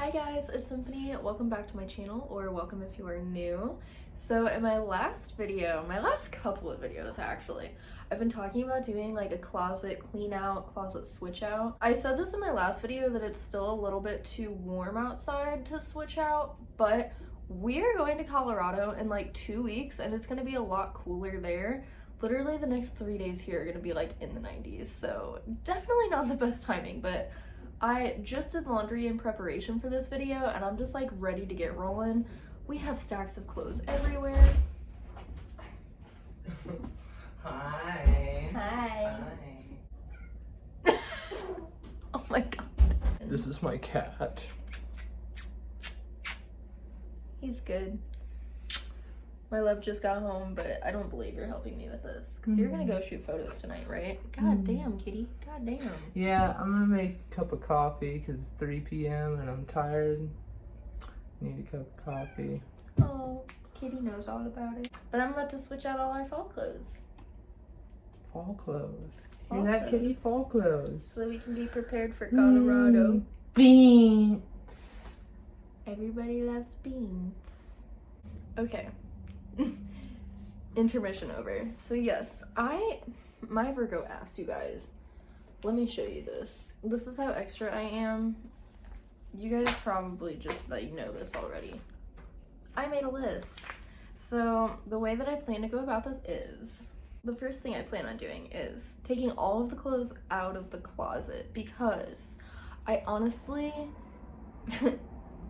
Hi guys, it's Symphony. Welcome back to my channel, or welcome if you are new. So in my last couple of videos actually, I've been talking about doing like a closet clean out, closet switch out. I said this in my last video that it's still a little bit too warm outside to switch out, but we're going to Colorado in like 2 weeks and it's gonna be a lot cooler there. Literally the next 3 days here are gonna be like in the 90s, so definitely not the best timing, but I just did laundry in preparation for this video and I'm just like ready to get rolling. We have stacks of clothes everywhere. Hi. Hi. Hi. Oh my god. This is my cat. He's good. My love just got home, but I don't believe you're helping me with this. Because you're gonna go shoot photos tonight, right? God damn, kitty. God damn. Yeah, I'm gonna make a cup of coffee because it's 3 p.m. and I'm tired. Need a cup of coffee. Oh, kitty knows all about it. But I'm about to switch out all our fall clothes. Fall clothes. Fall Hear that, clothes. kitty? Fall clothes. So that we can be prepared for Colorado. Beans. Everybody loves beans. Okay. Intermission over. So yes, my Virgo ass, you guys. Let me show you this. This is how extra I am. You guys probably just like know this already. I made a list. So the way that I plan to go about this is, the first thing I plan on doing is taking all of the clothes out of the closet because I honestly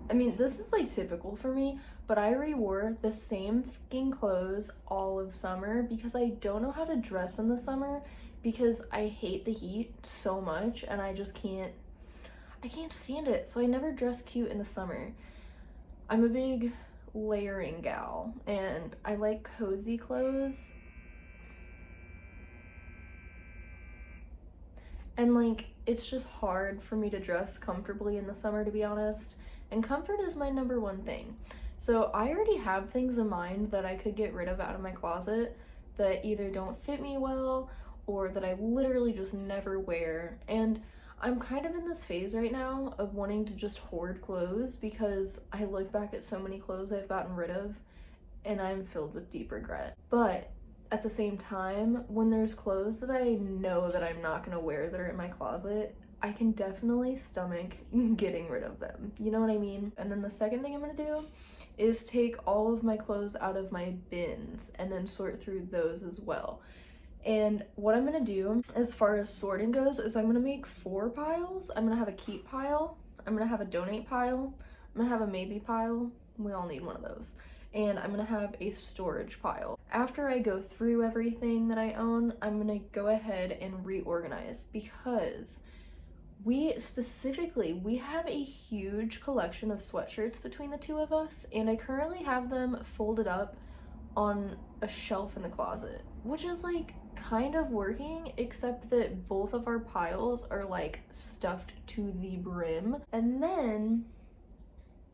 I mean, this is like typical for me, but I re-wore the same fucking clothes all of summer because I don't know how to dress in the summer because I hate the heat so much and I can't stand it. So I never dress cute in the summer. I'm a big layering gal and I like cozy clothes. And like, it's just hard for me to dress comfortably in the summer, to be honest. And comfort is my number one thing. So I already have things in mind that I could get rid of out of my closet that either don't fit me well or that I literally just never wear. And I'm kind of in this phase right now of wanting to just hoard clothes because I look back at so many clothes I've gotten rid of and I'm filled with deep regret. But at the same time, when there's clothes that I know that I'm not gonna wear that are in my closet, I can definitely stomach getting rid of them. You know what I mean? And then the second thing I'm gonna do is take all of my clothes out of my bins and then sort through those as well. And what I'm gonna do as far as sorting goes is I'm gonna make 4 piles. I'm gonna have a keep pile, I'm gonna have a donate pile, I'm gonna have a maybe pile. We all need one of those. And I'm gonna have a storage pile. After I go through everything that I own, I'm gonna go ahead and reorganize because we have a huge collection of sweatshirts between the two of us, and I currently have them folded up on a shelf in the closet, which is like kind of working, except that both of our piles are like stuffed to the brim. And then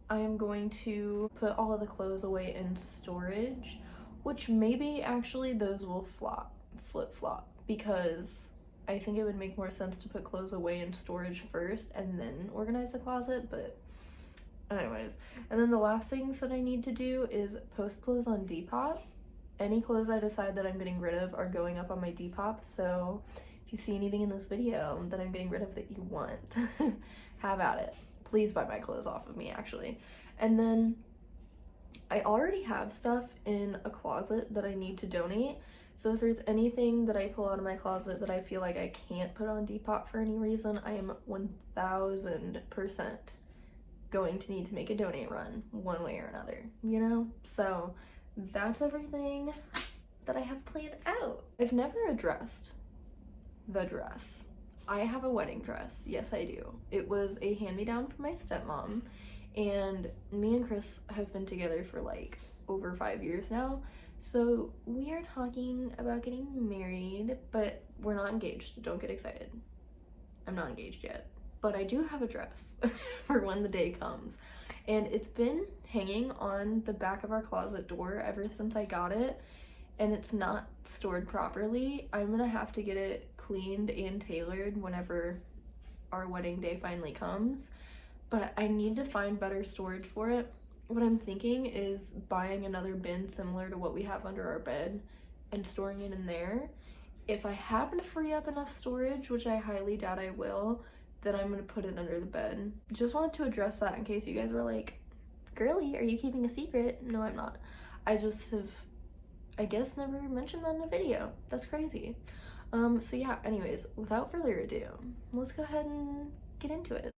I am going to put all of the clothes away in storage, which maybe actually those will flip-flop because I think it would make more sense to put clothes away in storage first and then organize the closet, but anyways. And then the last things that I need to do is post clothes on Depop. Any clothes I decide that I'm getting rid of are going up on my Depop, so if you see anything in this video that I'm getting rid of that you want, have at it. Please buy my clothes off of me, actually. And then I already have stuff in a closet that I need to donate. So if there's anything that I pull out of my closet that I feel like I can't put on Depop for any reason, I am 1000% going to need to make a donate run one way or another, you know? So that's everything that I have planned out. I've never addressed the dress. I have a wedding dress. Yes, I do. It was a hand-me-down from my stepmom, and me and Chris have been together for like over 5 years now. So we are talking about getting married, but we're not engaged. Don't get excited. I'm not engaged yet, but I do have a dress for when the day comes. And it's been hanging on the back of our closet door ever since I got it, and it's not stored properly. I'm gonna have to get it cleaned and tailored whenever our wedding day finally comes. but I need to find better storage for it. What I'm thinking is buying another bin similar to what we have under our bed and storing it in there. If I happen to free up enough storage, which I highly doubt I will, then I'm gonna put it under the bed. Just wanted to address that in case you guys were like, girly, are you keeping a secret? No, I'm not. I just have, I guess, never mentioned that in a video. That's crazy. So yeah, anyways, without further ado, let's go ahead and get into it.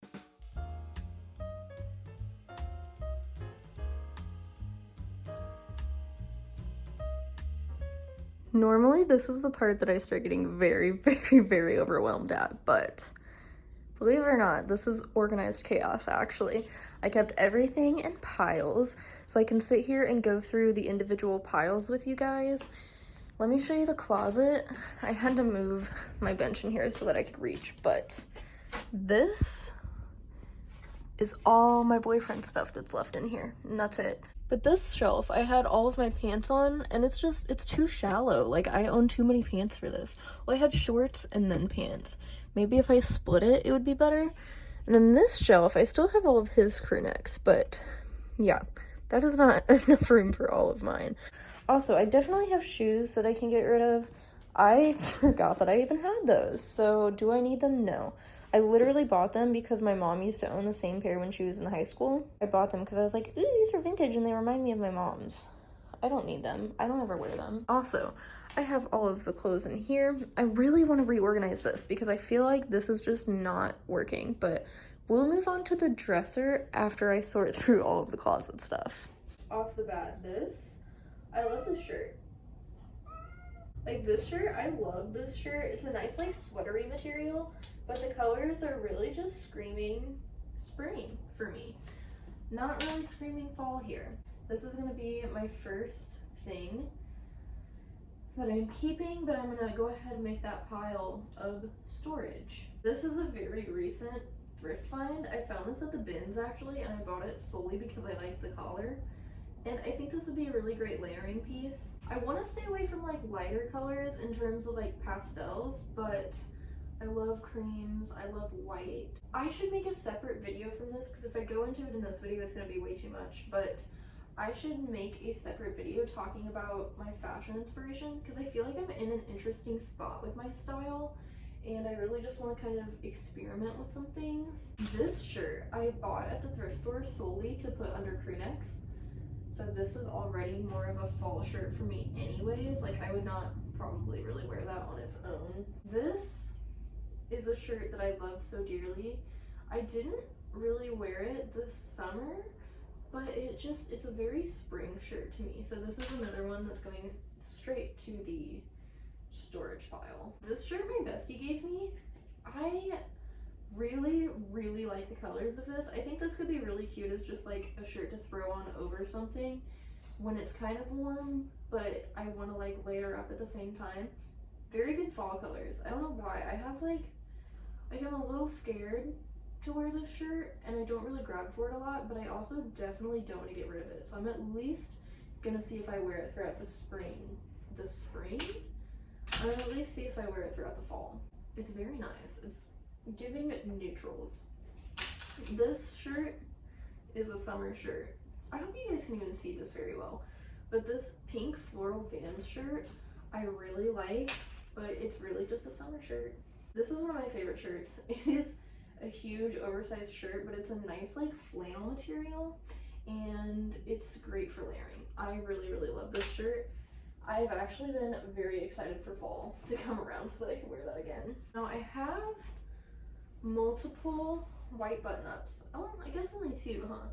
Normally, this is the part that I start getting very, very overwhelmed at, but believe it or not, this is organized chaos, actually. I kept everything in piles, so I can sit here and go through the individual piles with you guys. Let me show you the closet. I had to move my bench in here so that I could reach, but this is all my boyfriend stuff that's left in here, and that's it. But this shelf, I had all of my pants on, and it's too shallow. Like, I own too many pants for this. Well, I had shorts and then pants. Maybe if I split it, it would be better. And then this shelf, I still have all of his crew necks, but yeah, that is not enough room for all of mine. Also, I definitely have shoes that I can get rid of. I forgot that I even had those, so do I need them? No. I literally bought them because my mom used to own the same pair when she was in high school. I bought them because I was like, ooh, these are vintage and they remind me of my mom's. I don't need them. I don't ever wear them. Also, I have all of the clothes in here. I really want to reorganize this because I feel like this is just not working, but we'll move on to the dresser after I sort through all of the closet stuff. Off the bat, I love this shirt. Like, this shirt, I love this shirt. It's a nice, like, sweatery material, but the colors are really just screaming spring for me. Not really screaming fall here. This is gonna be my first thing that I'm keeping, but I'm gonna go ahead and make that pile of storage. This is a very recent thrift find. I found this at the bins, actually, and I bought it solely because I liked the collar. And I think this would be a really great layering piece. I want to stay away from like lighter colors in terms of like pastels, but I love creams, I love white. I should make a separate video from this because if I go into it in this video, it's going to be way too much, but I should make a separate video talking about my fashion inspiration because I feel like I'm in an interesting spot with my style and I really just want to kind of experiment with some things. This shirt I bought at the thrift store solely to put under crew necks. So this was already more of a fall shirt for me anyways. Like, I would not probably really wear that on its own. This is a shirt that I love so dearly. I didn't really wear it this summer, but it's a very spring shirt to me. So this is another one that's going straight to the storage pile. This shirt my bestie gave me, I really like the colors of this. I think this could be really cute as just like a shirt to throw on over something when it's kind of warm, but I want to like layer up at the same time. Very good fall colors. I don't know why. I'm a little scared to wear this shirt and I don't really grab for it a lot, but I also definitely don't want to get rid of it. So I'm at least gonna see if I wear it throughout the spring. I'm gonna at least see if I wear it throughout the fall. It's very nice. It's giving neutrals. This shirt is a summer shirt. I hope you guys can even see this very well, but this pink floral Vans shirt I really like, but it's really just a summer shirt. This is one of my favorite shirts. It is a huge oversized shirt, but it's a nice like flannel material and it's great for layering. I really love this shirt. I've actually been very excited for fall to come around so that I can wear that again. Now I have multiple white button-ups. Oh, I guess only two, huh?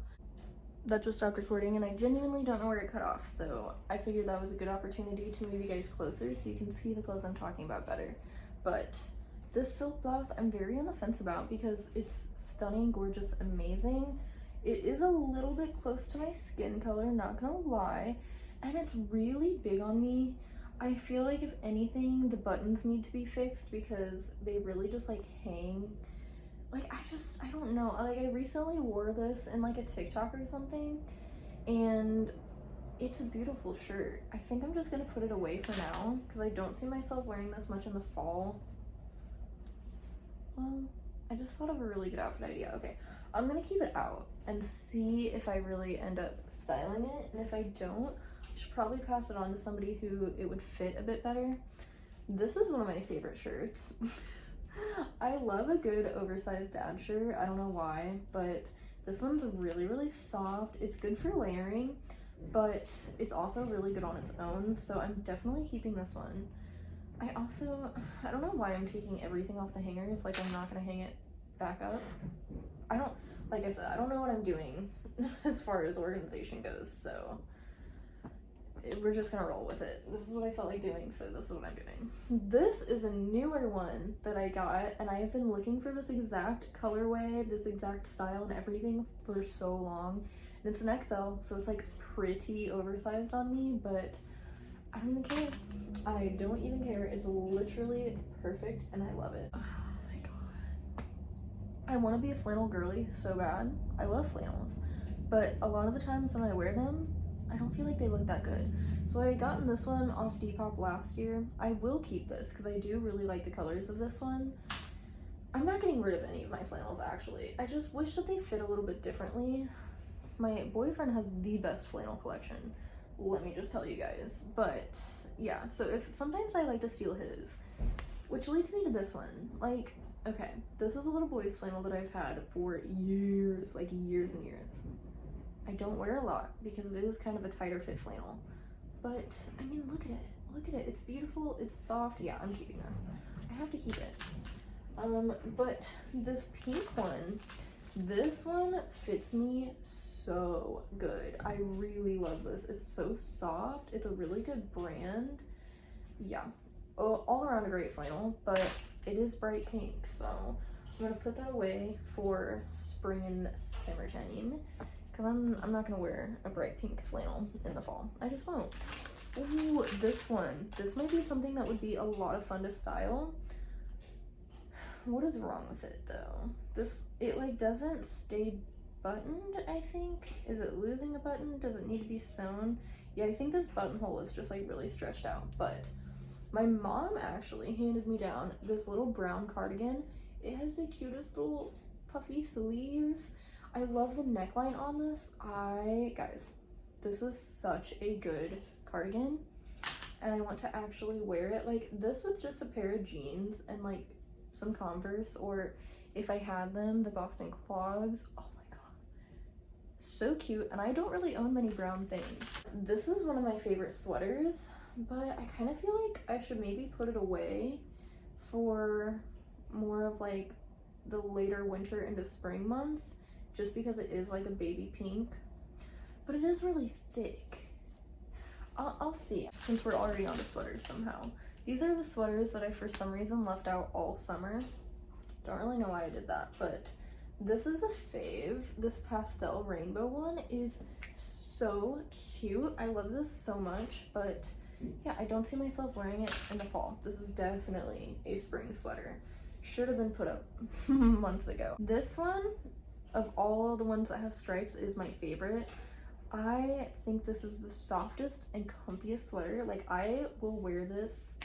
That just stopped recording and I genuinely don't know where it cut off, so I figured that was a good opportunity to move you guys closer so you can see the clothes I'm talking about better. But this silk blouse I'm very on the fence about because it's stunning, gorgeous, amazing. It is a little bit close to my skin color, not gonna lie, and it's really big on me. I feel like if anything, the buttons need to be fixed because they really just like hang. Like, I don't know. Like, I recently wore this in like a TikTok or something and it's a beautiful shirt. I think I'm just gonna put it away for now because I don't see myself wearing this much in the fall. I just thought of a really good outfit idea. Okay, I'm gonna keep it out and see if I really end up styling it, and if I don't, I should probably pass it on to somebody who it would fit a bit better. This is one of my favorite shirts. I love a good oversized dad shirt. I don't know why, but this one's really, really soft. It's good for layering, but it's also really good on its own, so I'm definitely keeping this one. I don't know why I'm taking everything off the hangers, like I'm not gonna hang it back up. Like I said, I don't know what I'm doing as far as organization goes, so we're just gonna roll with it. This is what I felt like doing, so this is what I'm doing. This is a newer one that I got, and I have been looking for this exact colorway, this exact style and everything for so long. And it's an XL, so it's like pretty oversized on me, but I don't even care. I don't even care. It's literally perfect, and I love it. Oh my god. I want to be a flannel girly so bad. I love flannels, but a lot of the times when I wear them, I don't feel like they look that good. So I had gotten this one off Depop last year. I will keep this because I do really like the colors of this one. I'm not getting rid of any of my flannels, actually. I just wish that they fit a little bit differently. My boyfriend has the best flannel collection, let me just tell you guys. But yeah, so if sometimes I like to steal his, which leads me to this one. Like, okay, this is a little boy's flannel that I've had for years, like years and years. I don't wear a lot because it is kind of a tighter fit flannel, but I mean, look at it, it's beautiful, it's soft. Yeah, I'm keeping this. I have to keep it. But this pink one, this one fits me so good. I really love this. It's so soft. It's a really good brand. Yeah, all around a great flannel, but it is bright pink, so I'm gonna put that away for spring and summertime, because I'm not gonna wear a bright pink flannel in the fall. I just won't. Ooh, this one. This might be something that would be a lot of fun to style. What is wrong with it though? It like doesn't stay buttoned, I think. Is it losing a button? Does it need to be sewn? Yeah, I think this buttonhole is just like really stretched out, but my mom actually handed me down this little brown cardigan. It has the cutest little puffy sleeves. I love the neckline on this. Guys, this is such a good cardigan, and I want to actually wear it like this with just a pair of jeans and like some Converse, or if I had them, the Boston clogs. Oh my god, so cute. And I don't really own many brown things. This is one of my favorite sweaters, but I kind of feel like I should maybe put it away for more of like the later winter into spring months, just because it is like a baby pink, but it is really thick. I'll see, since we're already on the sweaters somehow. These are the sweaters that I for some reason left out all summer. Don't really know why I did that, but this is a fave. This pastel rainbow one is so cute. I love this so much, but yeah, I don't see myself wearing it in the fall. This is definitely a spring sweater. Should have been put up months ago. This one, of all the ones that have stripes, is my favorite. I think this is the softest and comfiest sweater. Like, I will wear this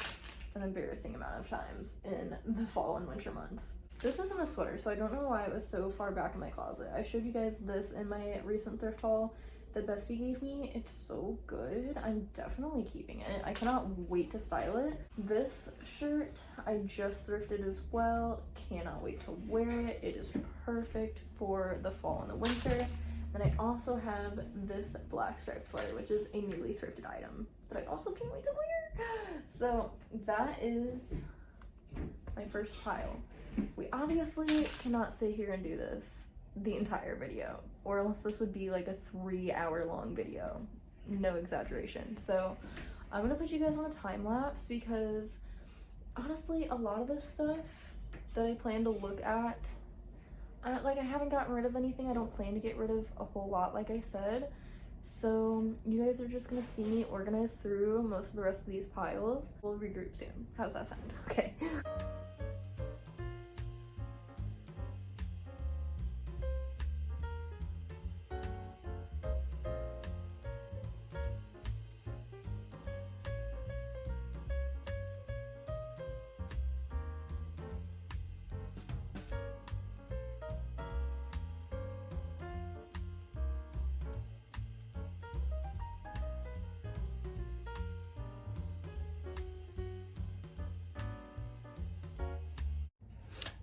an embarrassing amount of times in the fall and winter months. This isn't a sweater, so I don't know why it was so far back in my closet. I showed you guys this in my recent thrift haul that Bestie gave me. It's so good. I'm definitely keeping it. I cannot wait to style it. This shirt I just thrifted as well. Cannot wait to wear it. It is perfect for the fall and the winter. And I also have this black striped sweater, which is a newly thrifted item that I also can't wait to wear. So that is my first pile. We obviously cannot sit here and do this the entire video, or else this would be like a 3-hour-long video. No exaggeration. So I'm gonna put you guys on a time lapse, because honestly, a lot of this stuff that I plan to look at, I haven't gotten rid of anything. I don't plan to get rid of a whole lot, like I said. So you guys are just gonna see me organize through most of the rest of these piles. We'll regroup soon. How's that sound? Okay.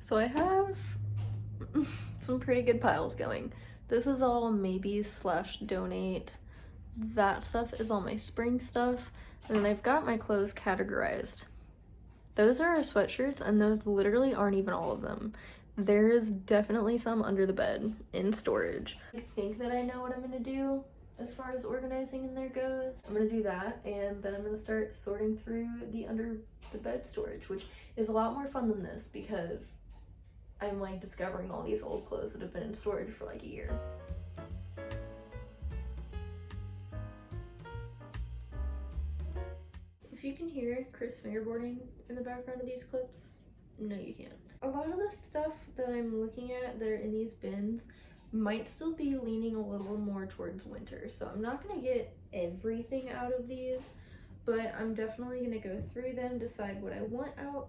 So I have some pretty good piles going. This is all maybe/donate. That stuff is all my spring stuff. And then I've got my clothes categorized. Those are our sweatshirts, and those literally aren't even all of them. There is definitely some under the bed in storage. I think that I know what I'm gonna do as far as organizing in there goes. I'm gonna do that, and then I'm gonna start sorting through the under the bed storage, which is a lot more fun than this because I'm like discovering all these old clothes that have been in storage for like a year. If you can hear Chris fingerboarding in the background of these clips, no you can't. A lot of the stuff that I'm looking at that are in these bins might still be leaning a little more towards winter, so I'm not gonna get everything out of these, but I'm definitely gonna go through them, decide what I want out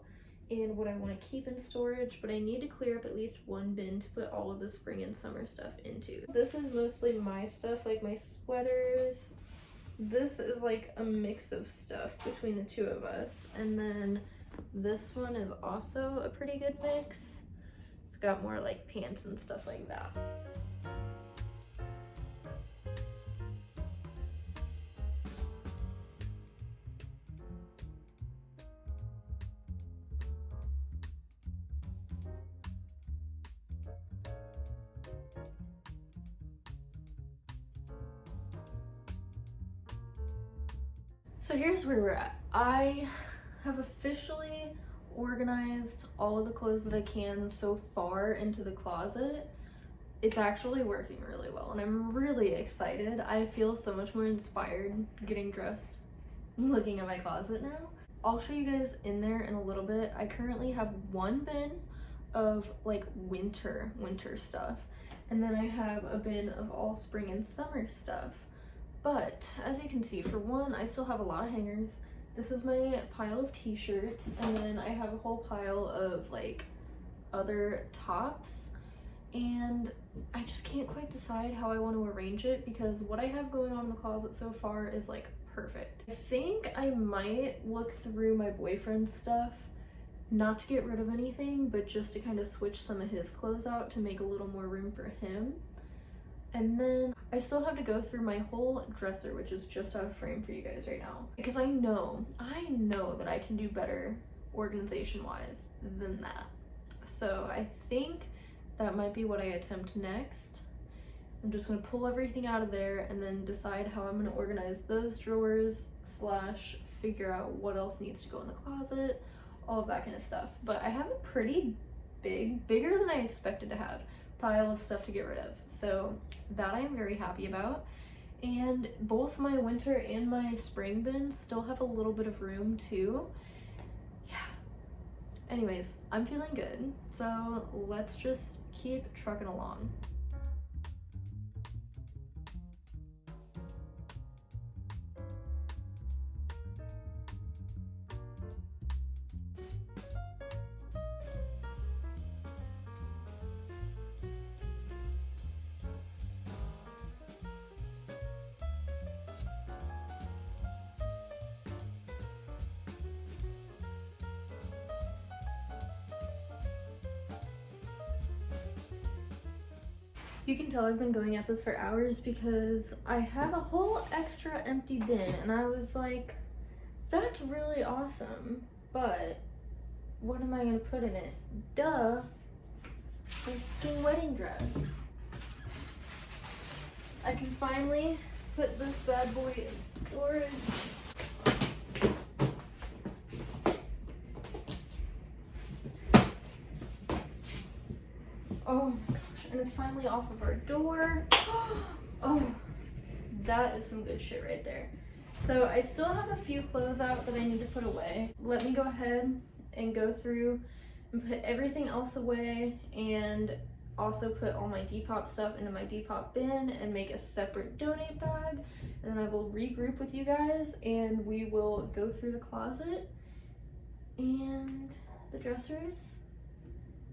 and what I want to keep in storage, but I need to clear up at least one bin to put all of the spring and summer stuff into. This is mostly my stuff, like my sweaters. This is like a mix of stuff between the two of us, and then this one is also a pretty good mix. It's got more like pants and stuff like that. So here's where we're at. I have officially organized all of the clothes that I can so far into the closet. It's actually working really well, and I'm really excited. I feel so much more inspired getting dressed, looking at my closet now. I'll show you guys in there in a little bit. I currently have one bin of like winter stuff, and then I have a bin of all spring and summer stuff. But as you can see, for one, I still have a lot of hangers. This is my pile of t-shirts, and then I have a whole pile of like other tops, and I just can't quite decide how I want to arrange it because what I have going on in the closet so far is like perfect. I think I might look through my boyfriend's stuff, not to get rid of anything, but just to kind of switch some of his clothes out to make a little more room for him. And then I still have to go through my whole dresser, which is just out of frame for you guys right now, because I know that I can do better organization-wise than that. So I think that might be what I attempt next. I'm just gonna pull everything out of there and then decide how I'm gonna organize those drawers / figure out what else needs to go in the closet, all of that kind of stuff. But I have a pretty bigger than I expected to have, pile of stuff to get rid of, so that I am very happy about. And both my winter and my spring bins still have a little bit of room too. Yeah, anyways, I'm feeling good, so let's just keep trucking along. You can tell I've been going at this for hours because I have a whole extra empty bin, and I was like, that's really awesome, but what am I gonna put in it? Duh, freaking wedding dress. I can finally put this bad boy in storage. Oh my gosh, and it's finally off of our door. Oh, that is some good shit right there. So I still have a few clothes out that I need to put away. Let me go ahead and go through and put everything else away, and also put all my Depop stuff into my Depop bin and make a separate donate bag. And then I will regroup with you guys and we will go through the closet and the dressers,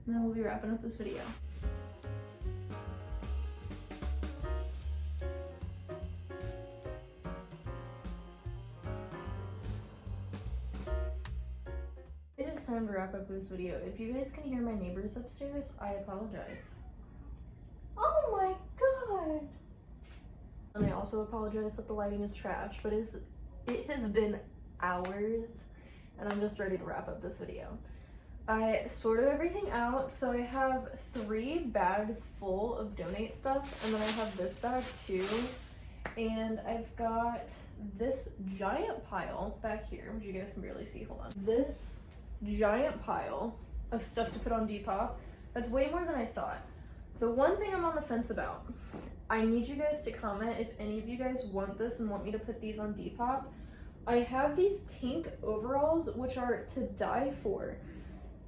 and then we'll be wrapping up this video. It is it's time to wrap up this video. If you guys can hear my neighbors upstairs, I apologize. Oh my god! And I also apologize that the lighting is trash, but it has been hours, and I'm just ready to wrap up this video. I sorted everything out, so I have 3 bags full of donate stuff, and then I have this bag too, and I've got this giant pile back here, which you guys can barely see, hold on. This giant pile of stuff to put on Depop. That's way more than I thought. The one thing I'm on the fence about, I need you guys to comment if any of you guys want this and want me to put these on Depop. I have these pink overalls, which are to die for.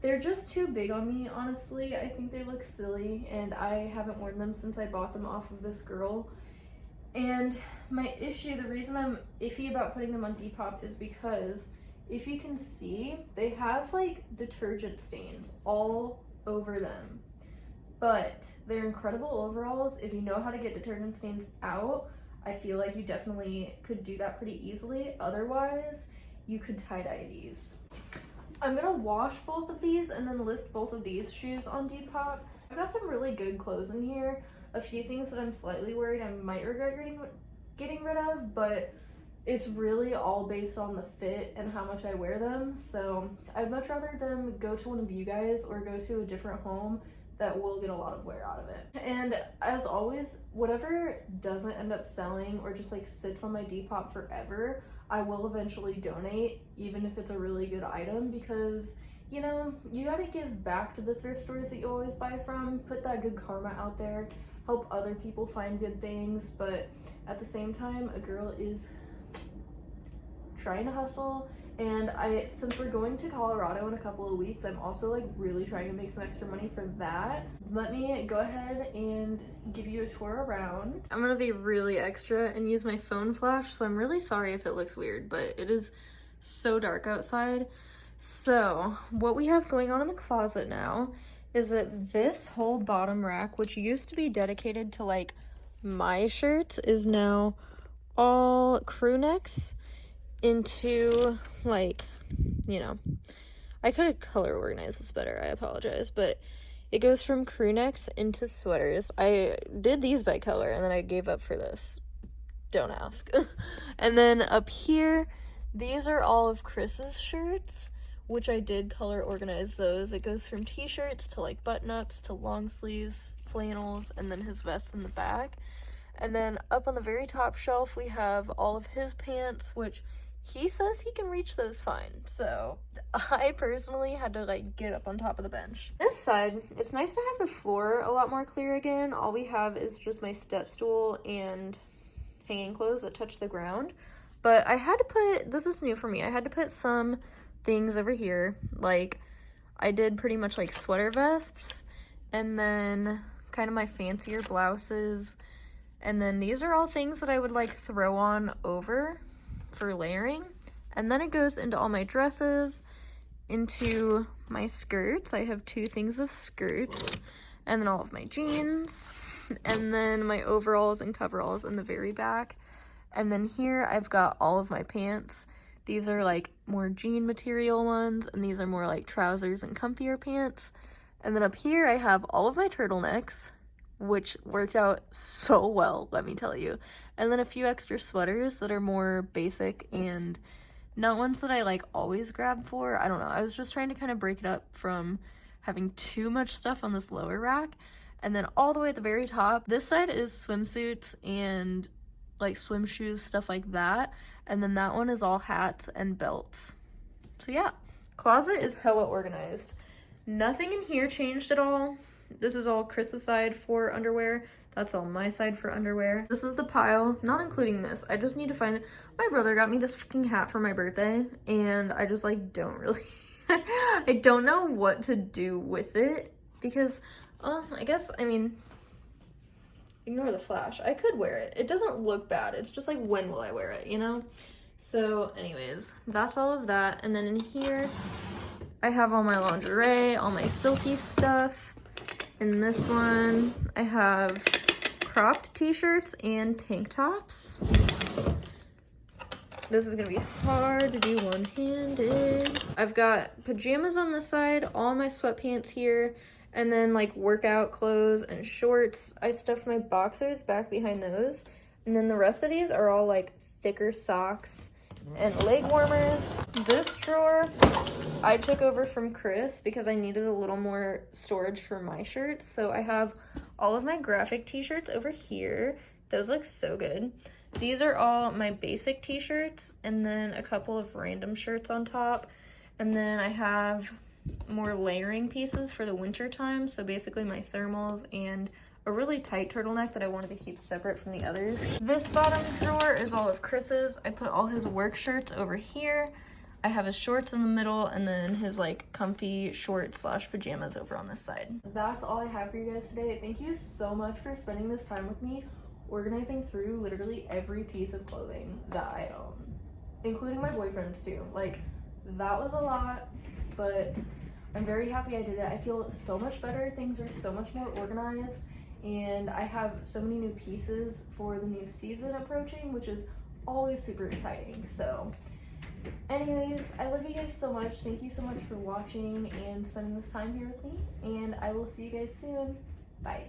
They're just too big on me, honestly. I think they look silly, and I haven't worn them since I bought them off of this girl. And my issue, the reason I'm iffy about putting them on Depop is because if you can see, they have like detergent stains all over them. But they're incredible overalls. If you know how to get detergent stains out, I feel like you definitely could do that pretty easily. Otherwise, you could tie-dye these. I'm gonna wash both of these and then list both of these shoes on Depop. I've got some really good clothes in here. A few things that I'm slightly worried I might regret getting rid of, but it's really all based on the fit and how much I wear them. So I'd much rather them go to one of you guys or go to a different home that will get a lot of wear out of it. And as always, whatever doesn't end up selling or just like sits on my Depop forever, I will eventually donate, even if it's a really good item, because you know, you gotta give back to the thrift stores that you always buy from, put that good karma out there, help other people find good things, but at the same time, a girl is trying to hustle. And since we're going to Colorado in a couple of weeks, I'm also like really trying to make some extra money for that. Let me go ahead and give you a tour around. I'm gonna be really extra and use my phone flash, so I'm really sorry if it looks weird, but it is so dark outside. So what we have going on in the closet now is that this whole bottom rack, which used to be dedicated to like my shirts, is now all crew necks into like, you know, I could have color organized this better, I apologize, but it goes from crew necks into sweaters. I did these by color and then I gave up for this, don't ask. And then up here, these are all of Chris's shirts, which I did color organize those. It goes from t-shirts to like button-ups to long sleeves, flannels, and then his vest in the back. And then up on the very top shelf we have all of his pants, which he says he can reach those fine, so I personally had to like get up on top of the bench. This side, it's nice to have the floor a lot more clear again. All we have is just my step stool and hanging clothes that touch the ground. But I had to put, this is new for me, I had to put some things over here. Like, I did pretty much like sweater vests, and then kind of my fancier blouses. And then these are all things that I would like throw on over for layering. And then it goes into all my dresses, into my skirts. I have 2 things of skirts, and then all of my jeans, and then my overalls and coveralls in the very back. And then here I've got all of my pants. These are like more jean material ones, and these are more like trousers and comfier pants. And then up here I have all of my turtlenecks, which worked out so well, let me tell you. And then a few extra sweaters that are more basic and not ones that I like always grab for. I don't know, I was just trying to kind of break it up from having too much stuff on this lower rack. And then all the way at the very top, this side is swimsuits and like swim shoes, stuff like that. And then that one is all hats and belts. So yeah, closet is hella organized. Nothing in here changed at all. This is all Chris's side for underwear. That's all my side for underwear. This is the pile, not including this. I just need to find it. My brother got me this freaking hat for my birthday, and I just like don't really, I don't know what to do with it because, I guess, I mean, ignore the flash. I could wear it. It doesn't look bad. It's just like, when will I wear it, you know? So anyways, that's all of that. And then in here, I have all my lingerie, all my silky stuff. In this one, I have cropped t-shirts and tank tops. This is gonna be hard to do one-handed. I've got pajamas on this side, all my sweatpants here, and then like workout clothes and shorts. I stuffed my boxers back behind those. And then the rest of these are all like thicker socks and leg warmers. This drawer I took over from Chris because I needed a little more storage for my shirts. So I have all of my graphic t-shirts over here. Those look so good. These are all my basic t-shirts and then a couple of random shirts on top. And then I have more layering pieces for the winter time. So basically my thermals and a really tight turtleneck that I wanted to keep separate from the others. This bottom drawer is all of Chris's. I put all his work shirts over here. I have his shorts in the middle and then his like comfy short slash pajamas over on this side. That's all I have for you guys today. Thank you so much for spending this time with me, organizing through literally every piece of clothing that I own, including my boyfriend's too. Like, that was a lot, but I'm very happy I did it. I feel so much better. Things are so much more organized. And I have so many new pieces for the new season approaching, which is always super exciting. So anyways, I love you guys so much. Thank you so much for watching and spending this time here with me. And I will see you guys soon. Bye.